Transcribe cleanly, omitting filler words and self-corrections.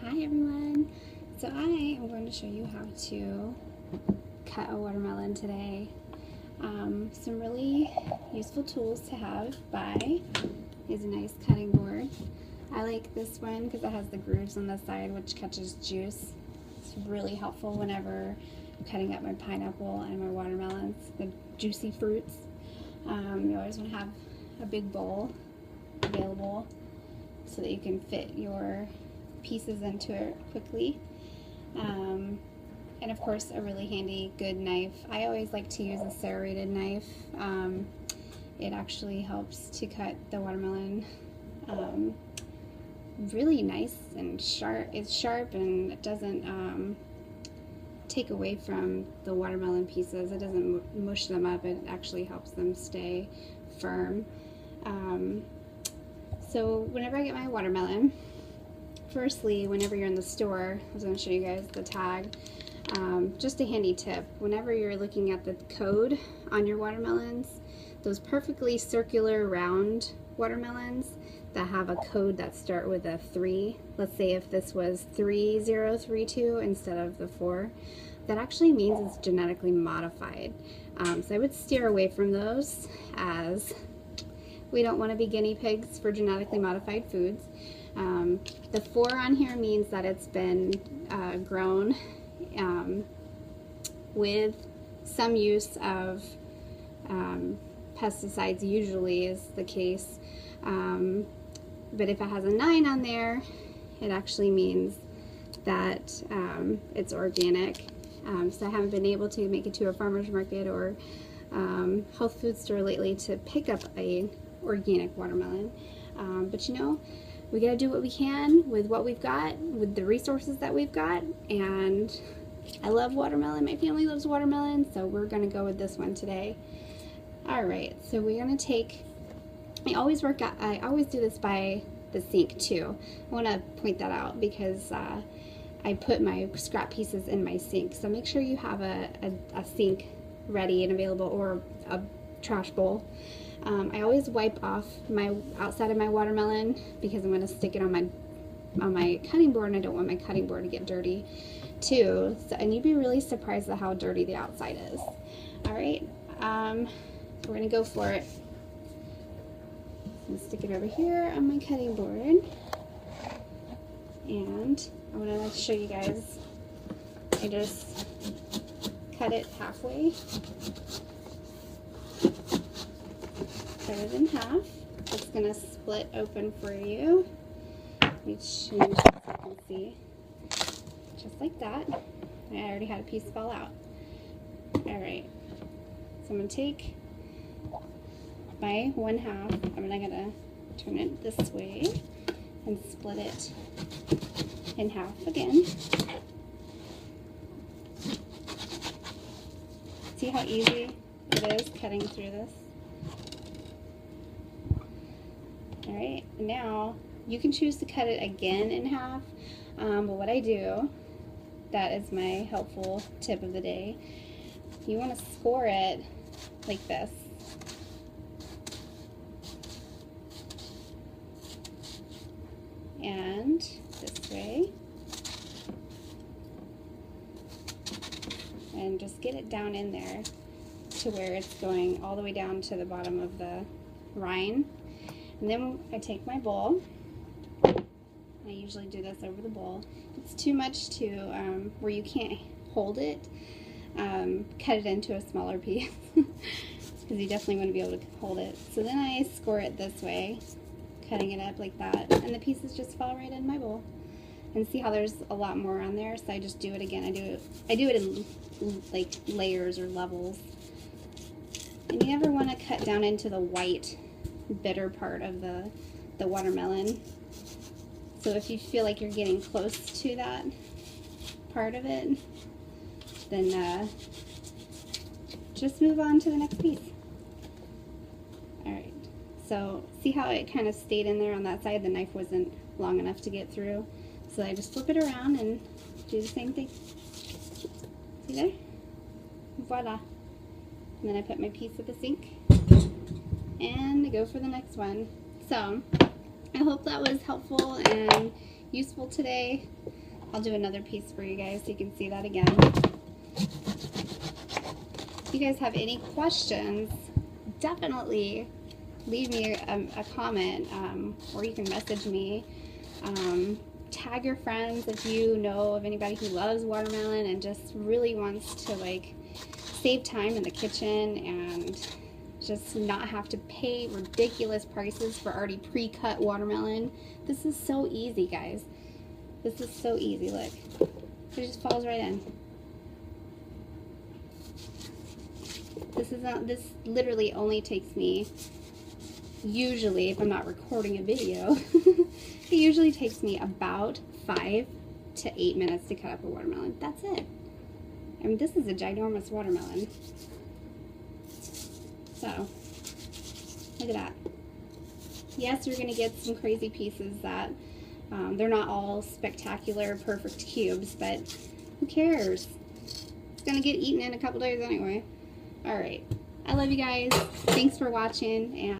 Hi everyone! So I am going to show you how to cut a watermelon today. Some really useful tools to have is a nice cutting board. I like this one because it has the grooves on the side which catches juice. It's really helpful whenever I'm cutting up my pineapple and my watermelons, the juicy fruits. You always want to have a big bowl available so that you can fit your pieces into it quickly. And of course a really handy good knife. I always like to use a serrated knife. It actually helps to cut the watermelon really nice and sharp. It's sharp and it doesn't take away from the watermelon pieces. It doesn't mush them up. It actually helps them stay firm. So whenever I get my watermelon, firstly, whenever you're in the store, I was going to show you guys the tag. Just a handy tip, whenever you're looking at the code on your watermelons, those perfectly circular round watermelons that have a code that start with a 3, let's say if this was 3032 instead of the 4, that actually means it's genetically modified. So I would steer away from those, as we don't want to be guinea pigs for genetically modified foods. The 4 on here means that it's been grown with some use of pesticides, usually is the case. But if it has a 9 on there, it actually means that it's organic. So I haven't been able to make it to a farmer's market or health food store lately to pick up a organic watermelon. But you know, we gotta do what we can with what we've got, with the resources that we've got, and I love watermelon. My family loves watermelon, so we're gonna go with this one today. Alright, so we're gonna take, I always do this by the sink too. I wanna point that out because I put my scrap pieces in my sink, so make sure you have a sink ready and available, or a trash bowl. I always wipe off my outside of my watermelon because I'm going to stick it on my cutting board, and I don't want my cutting board to get dirty too. So, and you'd be really surprised at how dirty the outside is. Alright, we're going to go for it. I'm going to stick it over here on my cutting board, and I want to show you guys, I just cut it halfway. Cut it in half. It's going to split open for you. Let me change so you can see. Just like that. I already had a piece fall out. Alright. So I'm going to take my 1/2. I'm going to turn it this way and split it in half again. See how easy it is cutting through this? Alright, now you can choose to cut it again in half, but what I do, that is my helpful tip of the day, you want to score it like this. And this way. And just get it down in there to where it's going all the way down to the bottom of the rind. And then I take my bowl. I usually do this over the bowl. If it's too much to where you can't hold it, cut it into a smaller piece because you definitely want to be able to hold it. So then I score it this way, cutting it up like that, and the pieces just fall right in my bowl. And see how there's a lot more on there, so I just do it again. I do it in like layers or levels. And you never want to cut down into the white bitter part of the watermelon. So if you feel like you're getting close to that part of it, then just move on to the next piece. Alright, so see how it kind of stayed in there on that side? The knife wasn't long enough to get through. So I just flip it around and do the same thing. See there? Voila. And then I put my piece at the sink and I go for the next one. So I hope that was helpful and useful today. I'll do another piece for you guys so you can see that again. If you guys have any questions, definitely leave me a comment, or you can message me. Tag your friends if you know of anybody who loves watermelon and just really wants to like save time in the kitchen and just not have to pay ridiculous prices for already pre-cut watermelon. This is so easy, guys. This is so easy. Look, it just falls right in. This literally only takes me, usually if I'm not recording a video, it usually takes me about 5 to 8 minutes to cut up a watermelon. That's it. I mean, this is a ginormous watermelon. So, look at that. Yes, you're going to get some crazy pieces that they're not all spectacular, perfect cubes, but who cares? It's going to get eaten in a couple days anyway. All right. I love you guys. Thanks for watching. And